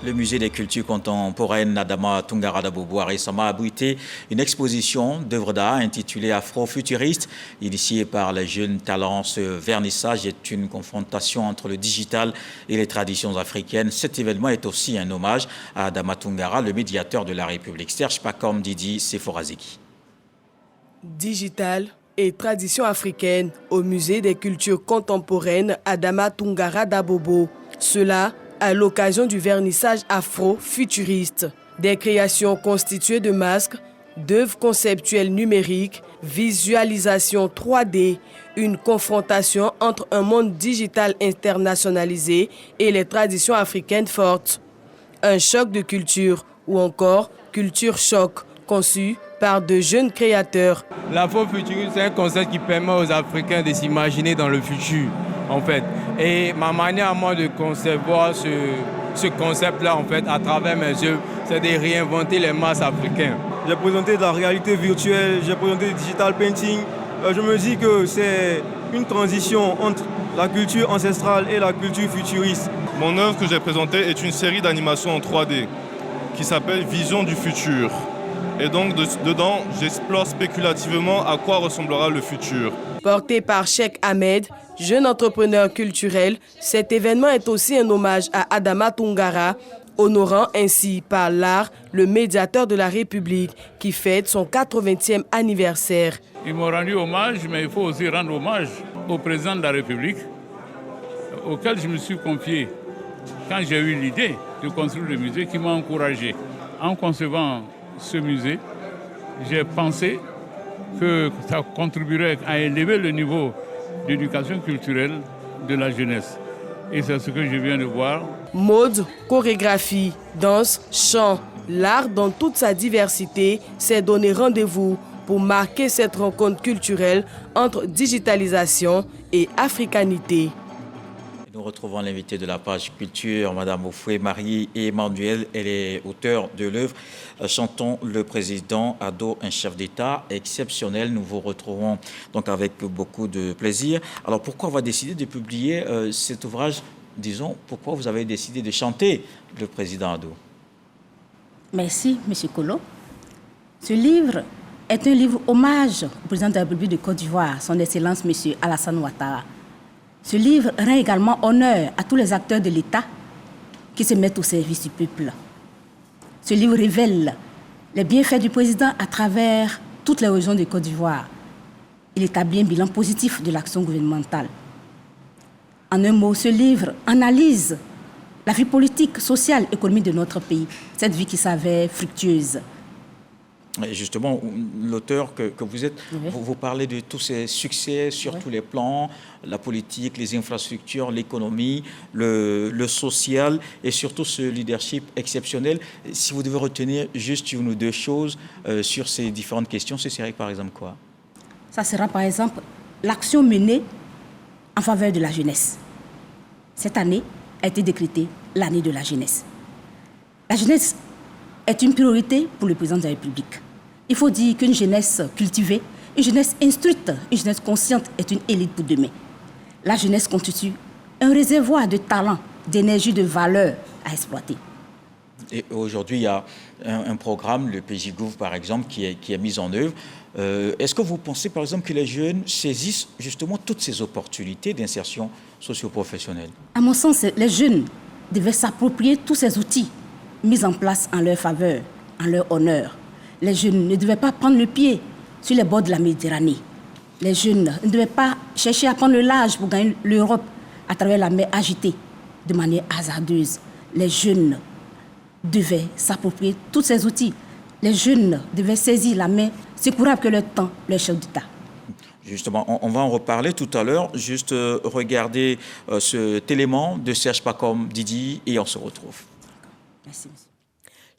Le musée des cultures contemporaines Adama Toungara d'Abobo a récemment abrité une exposition d'œuvres d'art intitulée Afro-futuriste. Initiée par les jeunes talents, ce vernissage est une confrontation entre le digital et les traditions africaines. Cet événement est aussi un hommage à Adama Toungara, le médiateur de la République. Serge Pacom Didi Seforazeki. Digital et traditions africaines au musée des cultures contemporaines Adama Toungara d'Abobo. Cela à l'occasion du vernissage afro-futuriste. Des créations constituées de masques, d'œuvres conceptuelles numériques, visualisation 3D, une confrontation entre un monde digital internationalisé et les traditions africaines fortes. Un choc de culture ou encore culture choc conçu par de jeunes créateurs. L'afrofuturisme, c'est un concept qui permet aux Africains de s'imaginer dans le futur, en fait. Et ma manière à moi de concevoir ce concept-là, en fait, à travers mes œuvres, c'est de réinventer les masses africaines. J'ai présenté de la réalité virtuelle, j'ai présenté du digital painting. Je me dis que c'est une transition entre la culture ancestrale et la culture futuriste. Mon œuvre que j'ai présentée est une série d'animations en 3D qui s'appelle Vision du futur. Et donc, dedans, j'explore spéculativement à quoi ressemblera le futur. Porté par Cheikh Ahmed, jeune entrepreneur culturel, cet événement est aussi un hommage à Adama Toungara, honorant ainsi par l'art le médiateur de la République qui fête son 80e anniversaire. Ils m'ont rendu hommage, mais il faut aussi rendre hommage au président de la République, auquel je me suis confié quand j'ai eu l'idée de construire le musée, qui m'a encouragé. En concevant ce musée, j'ai pensé que ça contribuerait à élever le niveau d'éducation culturelle de la jeunesse. Et c'est ce que je viens de voir. Mode, chorégraphie, danse, chant, l'art dans toute sa diversité s'est donné rendez-vous pour marquer cette rencontre culturelle entre digitalisation et africanité. Nous retrouvons l'invité de la page culture, Madame Oufoué Marie et Emmanuel. Elle est auteure de l'œuvre Chantons le président Ado, un chef d'État exceptionnel. Nous vous retrouvons donc avec beaucoup de plaisir. Alors pourquoi avoir décidé de publier cet ouvrage? Disons, pourquoi vous avez décidé de chanter le président Ado? Merci, M. Kolo. Ce livre est un livre hommage au président de la République de Côte d'Ivoire, son Excellence M. Alassane Ouattara. Ce livre rend également honneur à tous les acteurs de l'État qui se mettent au service du peuple. Ce livre révèle les bienfaits du président à travers toutes les régions de Côte d'Ivoire. Il établit un bilan positif de l'action gouvernementale. En un mot, ce livre analyse la vie politique, sociale, économique de notre pays, cette vie qui s'avère fructueuse. Et justement, l'auteur que vous êtes, oui. vous parlez de tous ces succès sur oui. tous les plans, la politique, les infrastructures, l'économie, le social et surtout ce leadership exceptionnel. Si vous devez retenir juste une ou deux choses sur ces différentes questions, ce serait par exemple quoi? Ça sera par exemple l'action menée en faveur de la jeunesse. Cette année a été décrétée l'année de la jeunesse. La jeunesse est une priorité pour le président de la République. Il faut dire qu'une jeunesse cultivée, une jeunesse instruite, une jeunesse consciente est une élite pour demain. La jeunesse constitue un réservoir de talent, d'énergie, de valeur à exploiter. Et aujourd'hui, il y a un programme, le PJGouv par exemple, qui est mis en œuvre. Est-ce que vous pensez par exemple que les jeunes saisissent justement toutes ces opportunités d'insertion socio-professionnelle? À mon sens, les jeunes devaient s'approprier tous ces outils mis en place en leur faveur, en leur honneur. Les jeunes ne devaient pas prendre le pied sur les bords de la Méditerranée. Les jeunes ne devaient pas chercher à prendre le large pour gagner l'Europe à travers la mer agitée de manière hasardeuse. Les jeunes devaient s'approprier tous ces outils. Les jeunes devaient saisir la main secourable que leur tend leur chef d'État. Justement, on va en reparler tout à l'heure. Juste regarder cet élément de Serge Pacom Didi et on se retrouve. Merci, monsieur.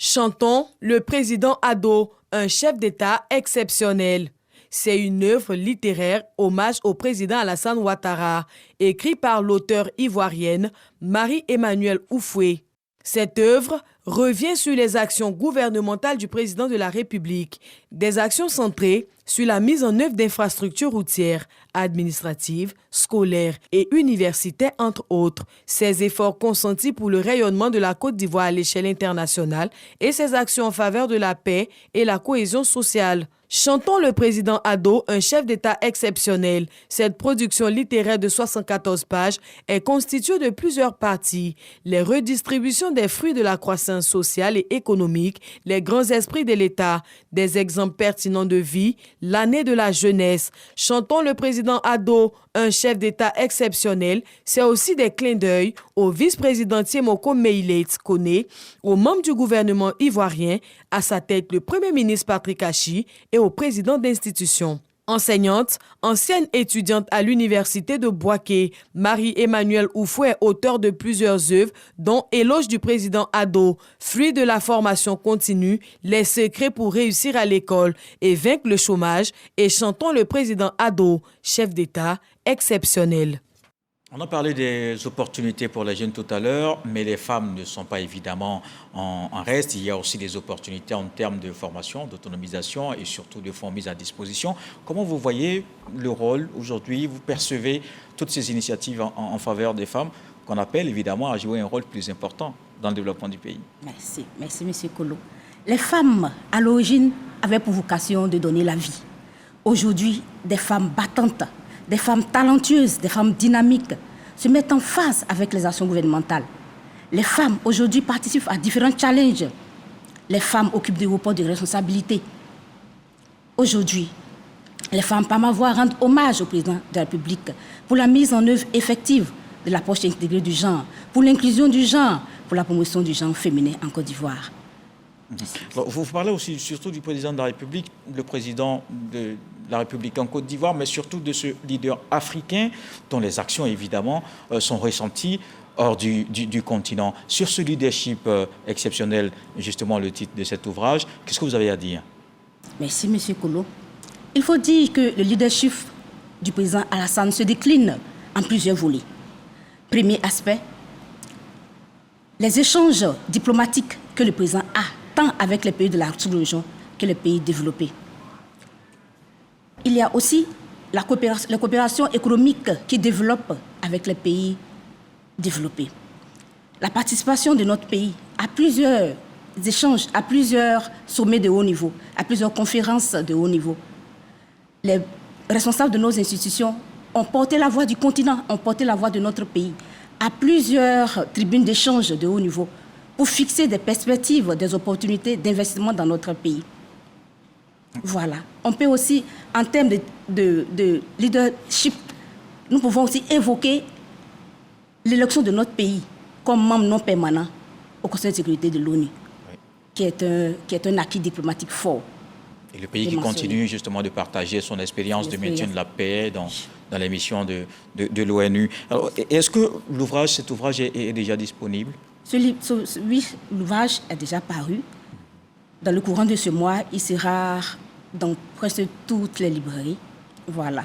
Chantons le président Ado, un chef d'État exceptionnel. C'est une œuvre littéraire hommage au président Alassane Ouattara, écrite par l'auteure ivoirienne Marie-Emmanuelle Oufoué. Cette œuvre revient sur les actions gouvernementales du président de la République, des actions centrées sur la mise en œuvre d'infrastructures routières, administratives, scolaires et universitaires, entre autres. Ces efforts consentis pour le rayonnement de la Côte d'Ivoire à l'échelle internationale et ses actions en faveur de la paix et la cohésion sociale. Chantons le président Ado, un chef d'État exceptionnel. Cette production littéraire de 74 pages est constituée de plusieurs parties. Les redistributions des fruits de la croissance sociale et économique, les grands esprits de l'État, des exemples pertinents de vie, l'année de la jeunesse. Chantons le président Ado, un chef d'État exceptionnel. C'est aussi des clins d'œil au vice-président Tiemoko Meïlé Kone, aux membres du gouvernement ivoirien, à sa tête le premier ministre Patrick Achi et au président d'institution. Enseignante, ancienne étudiante à l'université de Bouaké, Marie-Emmanuelle Oufoué est auteure de plusieurs œuvres, dont Éloge du président Ado, fruit de la formation continue, les secrets pour réussir à l'école et vaincre le chômage, et Chantons le président Ado, chef d'État exceptionnel. On a parlé des opportunités pour les jeunes tout à l'heure, mais les femmes ne sont pas évidemment en reste. Il y a aussi des opportunités en termes de formation, d'autonomisation et surtout de fonds mis à disposition. Comment vous voyez le rôle aujourd'hui? Vous percevez toutes ces initiatives en faveur des femmes qu'on appelle évidemment à jouer un rôle plus important dans le développement du pays? Merci, M. Kolo. Les femmes, à l'origine, avaient pour vocation de donner la vie. Aujourd'hui, des femmes battantes, des femmes talentueuses, des femmes dynamiques se mettent en phase avec les actions gouvernementales. Les femmes, aujourd'hui, participent à différents challenges. Les femmes occupent des hauts postes de responsabilité. Aujourd'hui, les femmes, par ma voix, rendent hommage au président de la République pour la mise en œuvre effective de l'approche intégrée du genre, pour l'inclusion du genre, pour la promotion du genre féminin en Côte d'Ivoire. Vous parlez aussi surtout du président de la République, le président de la République en Côte d'Ivoire, mais surtout de ce leader africain dont les actions, évidemment, sont ressenties hors du continent. Sur ce leadership exceptionnel, justement le titre de cet ouvrage, qu'est-ce que vous avez à dire? Merci, M. Kolo. Il faut dire que le leadership du président Alassane se décline en plusieurs volets. Premier aspect, les échanges diplomatiques que le président a, tant avec les pays de la sous-région que les pays développés. Il y a aussi la coopération économique qui développe avec les pays développés. La participation de notre pays à plusieurs échanges, à plusieurs sommets de haut niveau, à plusieurs conférences de haut niveau. Les responsables de nos institutions ont porté la voix du continent, ont porté la voix de notre pays à plusieurs tribunes d'échange de haut niveau pour fixer des perspectives, des opportunités d'investissement dans notre pays. Voilà. On peut aussi, en termes de leadership, nous pouvons aussi évoquer l'élection de notre pays comme membre non permanent au Conseil de sécurité de l'ONU, qui est un acquis diplomatique fort. Et le pays qui continue justement de partager son expérience de maintien de la paix dans les missions de l'ONU. Alors, est-ce que cet ouvrage est déjà disponible? Oui, l'ouvrage est déjà paru. Dans le courant de ce mois, il sera dans presque toutes les librairies. Voilà.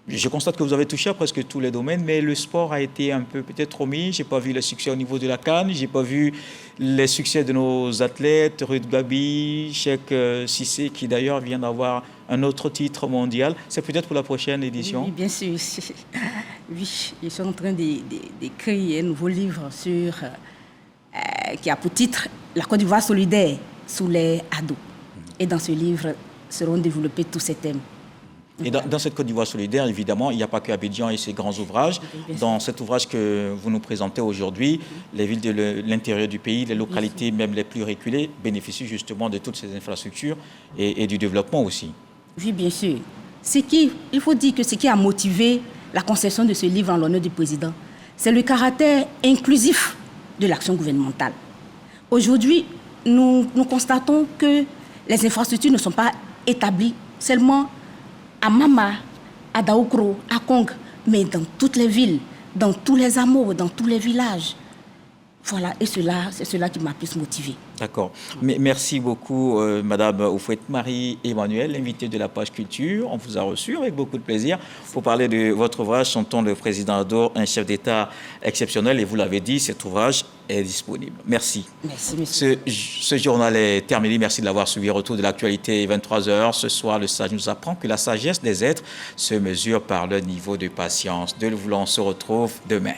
Je constate que vous avez touché à presque tous les domaines, mais le sport a été un peu peut-être omis. Je n'ai pas vu le succès au niveau de la CAN, je n'ai pas vu les succès de nos athlètes, Ruth Gabi, Cheikh Cissé, qui d'ailleurs vient d'avoir un autre titre mondial. C'est peut-être pour la prochaine édition? Oui, bien sûr. Oui, je suis en train d'écrire un nouveau livre qui a pour titre « La Côte d'Ivoire solidaire sous les ados ». Et dans ce livre seront développés tous ces thèmes. Et dans cette Côte d'Ivoire solidaire, évidemment, il n'y a pas que Abidjan et ses grands ouvrages. Dans cet ouvrage que vous nous présentez aujourd'hui, les villes de l'intérieur du pays, les localités même les plus reculées, bénéficient justement de toutes ces infrastructures et du développement aussi. Oui, bien sûr. Il faut dire que ce qui a motivé la conception de ce livre en l'honneur du président, c'est le caractère inclusif de l'action gouvernementale. Aujourd'hui, nous constatons que les infrastructures ne sont pas établies seulement à Mama, à Daoukro, à Kong, mais dans toutes les villes, dans tous les hameaux, dans tous les villages. Voilà, et c'est cela qui m'a plus motivée. D'accord. Merci beaucoup, Madame Oufoué Marie-Emmanuelle, invitée de la page Culture. On vous a reçu avec beaucoup de plaisir pour parler de votre ouvrage « Chantons le président Ado, un chef d'État exceptionnel ». Et vous l'avez dit, cet ouvrage est disponible. Merci. Merci, monsieur. Ce journal est terminé. Merci de l'avoir suivi. Retour de l'actualité, 23h. Ce soir, le sage nous apprend que la sagesse des êtres se mesure par leur niveau de patience. Dieu le voulant, on se retrouve demain.